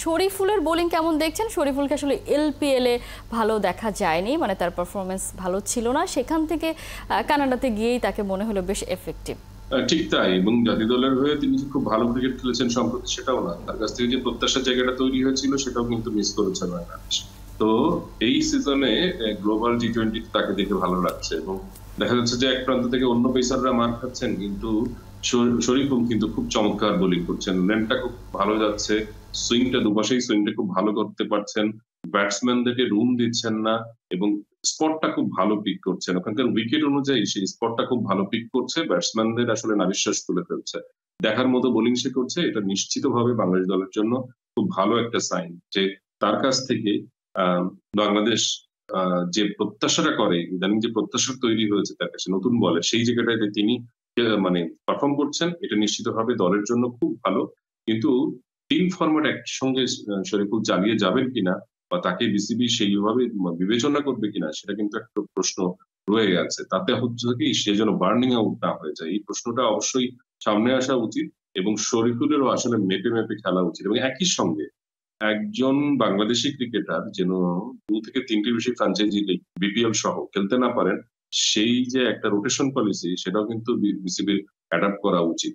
শরীফুলের bowling কেমন দেখছেন? শরীফুলকে আসলে এলপিএল এ ভালো দেখা যায়নি, মানে তার পারফরমেন্স ভালো ছিল না, সেখান থেকে কানাডাতে গিয়েই তাকে মনে হলো বেশ এফেক্টিভ। ঠিক তাই, এবং জাতীয় দলের হয়ে তিনি যে খুব ভালো ক্রিকেট খেলেছেন সম্প্রতি সেটাও না, তার কাছ থেকে যে প্রত্যাশার জায়গাটা তৈরি হয়েছিল সেটাও কিন্তু মিস করেছেন বাংলাদেশ। তো এই সিজনে গ্লোবাল টি-20 তাকে দেখে ভালো লাগছে, এবং দেখা যাচ্ছে যে এক প্রান্ত থেকে অন্য পেসাররা মার খাচ্ছেন, কিন্তু শরীফুল কিন্তু খুব চমৎকার বোলিং করছেন, লেনটা খুব ভালো যাচ্ছে, সুইংটা দুপাশেই সুইংটা খুব ভালো করতে পারছেন, ব্যাটসম্যানদেরকে রুম দিচ্ছেন না, এবং স্পটটা খুব ভালো পিক করছেন, ওখানকার উইকেট অনুযায়ী সেই স্পটটা খুব ভালো পিক করছে, ব্যাটসম্যানদের আসলে নাভিশ্বাস তুলে ফেলছে। দেখার মতো বোলিং সে করছে, এটা নিশ্চিতভাবে বাংলাদেশ দলের জন্য খুব ভালো একটা সাইন যে তার কাছ থেকে আহ বাংলাদেশ যে প্রত্যাশাটা করে, ইদানিং যে প্রত্যাশা তৈরি হয়েছে তার কাছে নতুন বলে, সেই জায়গাটায় যে তিনি মানে পারফর্ম করছেন, এটা নিশ্চিতভাবে দলের জন্য খুব ভালো। কিন্তু তিন ফরম্যাট একসঙ্গে শরীফুল চালিয়ে যাবেন কিনা, বা তাকে বিসিবি সেইভাবে বিবেচনা করবে কিনা, সেটা কিন্তু একটা প্রশ্ন রয়ে গেছে। তাতে হচ্ছে কি, সে যেন বার্নিং আউট না হয়ে যায়, এই প্রশ্নটা অবশ্যই সামনে আসা উচিত, এবং শরীফুলেরও আসলে মেপে মেপে খেলা উচিত, এবং একই সঙ্গে একজন বাংলাদেশি ক্রিকেটার যেন 2 থেকে 3টি বেশি ফ্র্যাঞ্চাইজি লিগ বিপিএল সহ খেলতে না পারেন, সেই যে একটা রোটেশন পলিসি, সেটাও কিন্তু বিসিবির অ্যাডাপ্ট করা উচিত।